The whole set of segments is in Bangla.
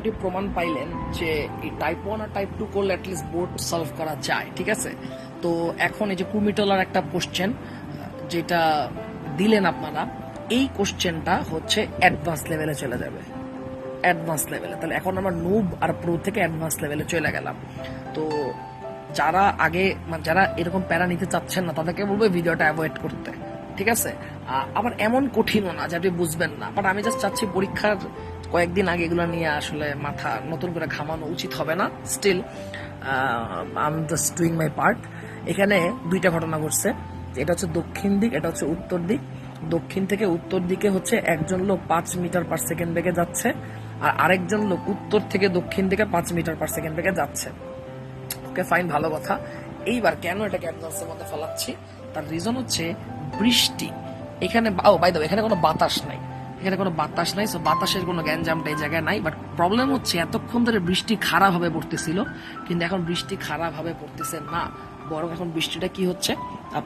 মোটামুটি প্রমাণ পাইলেন যে এই টাইপ 1 আর টাইপ 2 করলে অ্যাটলিস্ট বোর্ড সলভ করা যায়, ঠিক আছে। তো এখন এই যে কুমিটোলার একটা কোশ্চেন যেটা দিলেন আপনারা, এই কোশ্চেনটা হচ্ছে অ্যাডভান্স লেভেলে চলে যাবে, অ্যাডভান্স লেভেলে। তাহলে এখন আমরা নুব আর প্রো থেকে অ্যাডভান্স লেভেলে চলে গেলাম। তো যারা আগে যারা এরকম প্যারা নিতে চাচ্ছেন না তাদেরকে বলবো ভিডিওটা অ্যাভয়েড করতে, ঠিক আছে। আবার এমন কঠিনও না যে আপনি বুঝবেন না, বাট আমি জাস্ট চাচ্ছি পরীক্ষার কয়েকদিন আগে এগুলো নিয়ে আসলে মাথা নতুন করে ঘামানো উচিত হবে না। Still I am just doing my part. এখানে দুইটা ঘটনা ঘটছে, এটা হচ্ছে দক্ষিণ দিক, এটা হচ্ছে উত্তর দিক। দক্ষিণ থেকে উত্তর দিকে হচ্ছে একজন লোক 5 মিটার পার সেকেন্ড বেগে যাচ্ছে, আর আরেকজন লোক উত্তর থেকে দক্ষিণ দিকে 5 মিটার পার সেকেন্ড বেগে যাচ্ছে। ওকে ফাইন, ভালো কথা। এইবার কেন এটাকে অ্যাডভান্সের মধ্যে ফেলাচ্ছি, তার রিজন হচ্ছে বৃষ্টি। এখানে বাই দ্য ওয়ে এখানে কোনো বাতাস নাই, এখানে কোনো বাতাস নাই, সো বাতাসের কোনো গ্যাঞ্জামটা এই জায়গায় নাই। বাট প্রবলেম হচ্ছে এতক্ষণ ধরে বৃষ্টি খারাপ ভাবে পড়তেছিল, কিন্তু এখন বৃষ্টি খারাপ ভাবে পড়তেছে না, বরং এখন বৃষ্টিটা কি হচ্ছে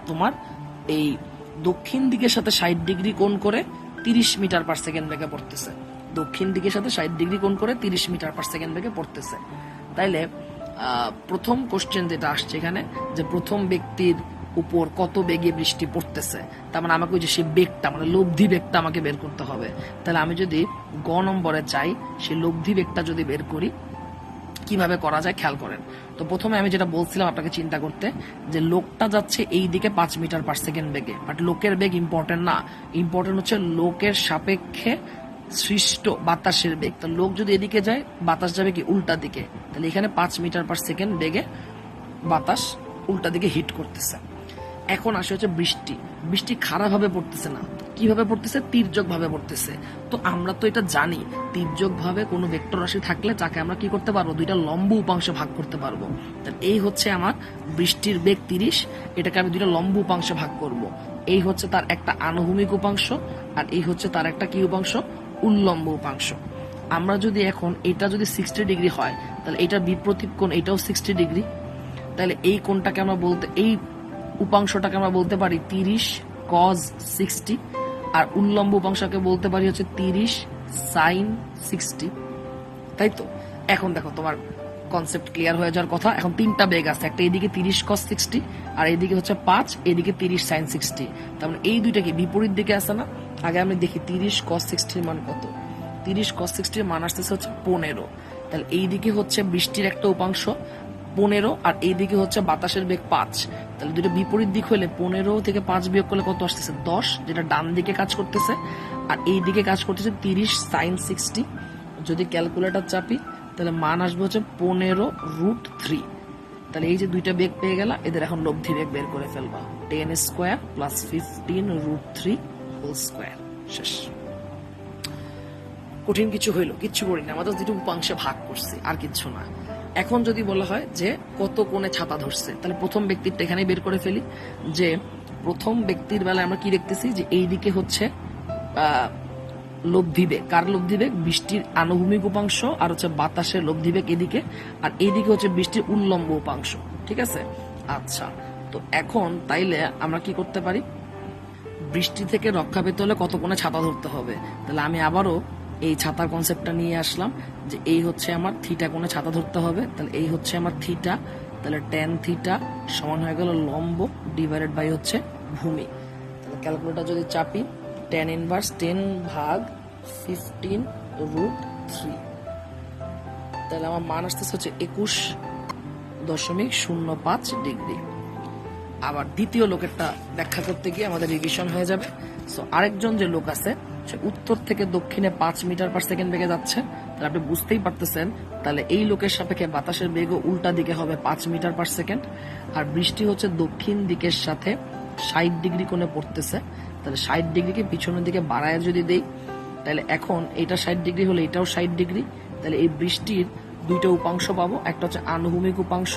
তোমার এই দক্ষিণ দিকের সাথে 60 ডিগ্রি কোণ করে 30 মিটার পার সেকেন্ড বেগে পড়তেছে। দক্ষিণ দিকের সাথে 60 ডিগ্রি কোণ করে 30 মিটার পার সেকেন্ড বেগে পড়তেছে। তাইলে প্রথম কোশ্চেন যেটা আসছে এখানে, যে প্রথম ব্যক্তির উপর কত বেগে বৃষ্টি পড়তেছে, তার মানে আমাকে ওই যে সেই বেগটা মানে লব্ধি বেগটা আমাকে বের করতে হবে। তাহলে আমি যদি গ নম্বরে চাই সেই লব্ধি বেগটা যদি বের করি, কিভাবে করা যায় খেয়াল করেন। তো প্রথমে আমি যেটা বলছিলাম আপনাকে চিন্তা করতে, যে লোকটা যাচ্ছে এই দিকে 5 মিটার পার সেকেন্ড বেগে, বাট লোকের বেগ ইম্পর্টেন্ট না, ইম্পর্টেন্ট হচ্ছে লোকের সাপেক্ষে সৃষ্ট বাতাসের বেগ। তো লোক যদি এদিকে যায়, বাতাস যাবে কি উল্টা দিকে। তাহলে এখানে 5 মিটার পার সেকেন্ড বেগে বাতাস উল্টা দিকে হিট করতেছে। এখন আসে হচ্ছে বৃষ্টি। বৃষ্টি খারাপ ভাবে পড়তেছে না, কিভাবে পড়তেছে, তির্যক ভাবে পড়তেছে। তো আমরা তো এটা জানি, তির্যক ভাবে কোনো ভেক্টর রাশি থাকলে তাকে আমরা কি করতে পারবো, দুইটা লম্ব উপাংশে ভাগ করতে পারবো। এই হচ্ছে আমার বৃষ্টির বেগ 30, এটাকে আমি দুইটা লম্ব উপাংশে ভাগ করব। এই হচ্ছে তার একটা আনুভূমিক উপাংশ, আর এই হচ্ছে তার একটা কি উপাংশ, উল্লম্ব উপাংশ। আমরা যদি এখন এটা যদি 60 ডিগ্রি হয়, তাহলে এটার বিপরীত কোণ এটাও 60 ডিগ্রি। তাহলে এই কোণটাকে আমরা বলতে, এই উপাংশটাকে আমরা বলতে পারি 30 cos 60, আর উল্লম্ব উপাংশকে বলতে পারি হচ্ছে 30 sin 60। তাই তো এখন দেখো তোমার কনসেপ্ট ক্লিয়ার হয়ে যাওয়ার কথা। এখন তিনটা বেগ আছে, একটা এইদিকে 30 cos 60, আর এইদিকে হচ্ছে 5, এইদিকে 30 sin 60। তার মানে এই দুইটা কি বিপরীত দিকে আছে না। আগে আমি দেখি 30 cos 60 এর মান কত। 30 cos 60 এর মান আসতেছে হচ্ছে 15। তাহলে এইদিকে হচ্ছে বৃষ্টির একটা উপাংশ 15, আর এইদিকে হচ্ছে বাতাসের বেগ 5। তাহলে দুটো বিপরীত দিক হলে 15 থেকে 5 বিয়োগ করলে কত আসতেছে, 10, যেটা ডান দিকে কাজ করতেছে। আর এই দিকে কাজ করতেছে 30 sin 60। যদি ক্যালকুলেটর চাপি তাহলে মান আসবে হচ্ছে 15√3। তাহলে এই যে দুইটা বেগ পেয়ে গেল, এদের এখন লব্ধি বেগ বের করে ফেলবা, 10 স্কোয়ার প্লাস 15√3 হোল স্কোয়ার। শেষ। কঠিন কিছু হইলো, কিচ্ছু করি না, আমাদের দুটো উপাংশে ভাগ করছি, আর কিচ্ছু না। এখন যদি বলা হয় যে কত কোণে ছাতা ধরছে, তাহলে প্রথম ব্যক্তিরটা এখানে বের করে ফেলি। যে প্রথম ব্যক্তির বেলায় আমরা কি দেখতেছি, যে এই দিকে হচ্ছে লব্ধি বেগ। কার লব্ধি বেগ, বৃষ্টির আনুভূমিক উপাংশ, আর হচ্ছে বাতাসের লব্ধি বেগ এদিকে, আর এইদিকে হচ্ছে বৃষ্টির উল্লম্ব উপাংশ, ঠিক আছে। আচ্ছা, তো এখন তাইলে আমরা কি করতে পারি, বৃষ্টি থেকে রক্ষা পেতে হলে কত কোণে ছাতা ধরতে হবে। তাহলে আমি আবারও এই ছাতার কনসেপ্টটা নিয়ে আসলাম, যে এই হচ্ছে আমার থিটা কোণে ছাতা ধরতে হবে। তাহলে এই হচ্ছে আমার থিটা, তাহলে tan থিটা সমান হয়ে গেল লম্ব ডিভাইডেড বাই হচ্ছে ভূমি। তাহলে ক্যালকুলেটর যদি চাপি, tan ইনভার্স 10 ভাগ 15√3, তাহলে আমার মান আসতেছে হচ্ছে 21.05 ডিগ্রি। আবার দ্বিতীয় লোকেরটা ব্যাখ্যা করতে গিয়ে আমাদের রিভিশন হয়ে যাবে। সো আরেকজন যে লোক আছে, সে উত্তর থেকে দক্ষিণে 5 মিটার পার সেকেন্ড বেগে যাচ্ছে। তাহলে আপনি বুঝতেই পারতেছেন, তাহলে এই লোকের সাপেক্ষে বাতাসের বেগও উল্টা দিকে হবে 5 মিটার পার সেকেন্ড, আর বৃষ্টি হচ্ছে দক্ষিণ দিকের সাথে 60 ডিগ্রি কোণে পড়তেছে। তাহলে 60 ডিগ্রিকে পিছনের দিকে বাড়ায় যদি দেই, তাহলে এখন এটা 60 ডিগ্রি হলে এটাও 60 ডিগ্রি। তাহলে এই বৃষ্টির দুইটা উপাংশ পাবো, একটা হচ্ছে আনুভূমিক উপাংশ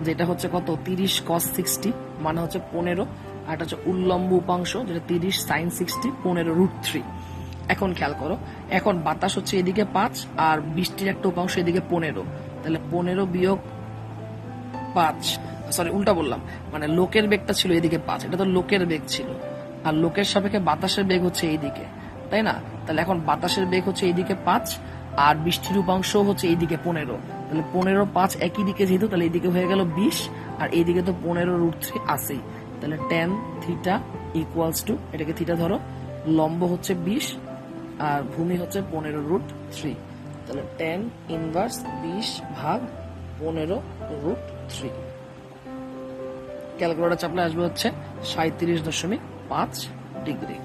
যেটা হচ্ছে কত 30 cos 60 মানে হচ্ছে 15, আর একটা হচ্ছে উল্লম্ব উপাংশ যেটা 30 sin 60 15√3। এখন খেয়াল করো, এখন বাতাস হচ্ছে এদিকে 5, আর বৃষ্টির একটা উপাংশ এদিকে 15। তাহলে 15 বিয়োগ 5, সরি উল্টা বললাম, মানে লোকের বেগটা ছিল এদিকে 5, এটা তো লোকের বেগ ছিল, আর লোকের সাপেক্ষে বাতাসের বেগ হচ্ছে এইদিকে, তাই না। তাহলে এখন বাতাসের বেগ হচ্ছে এইদিকে 5, আর বৃষ্টির উপাংশ হচ্ছে এইদিকে 15, তাহলে 15 5 একই দিকে যেহেতু, তাহলে এইদিকে হয়ে গেল 20, আর এইদিকে তো 15√3 আছেই, তাহলে tan থিটা ইকুয়ালস টু, এটাকে থিটা ধরো, লম্ব হচ্ছে 20 আর ভূমি হচ্ছে 15√3, তাহলে tan ইনভার্স 20/15√3। ক্যালকুলেটর চাপলে আসবে হচ্ছে 37.5 ডিগ্রি।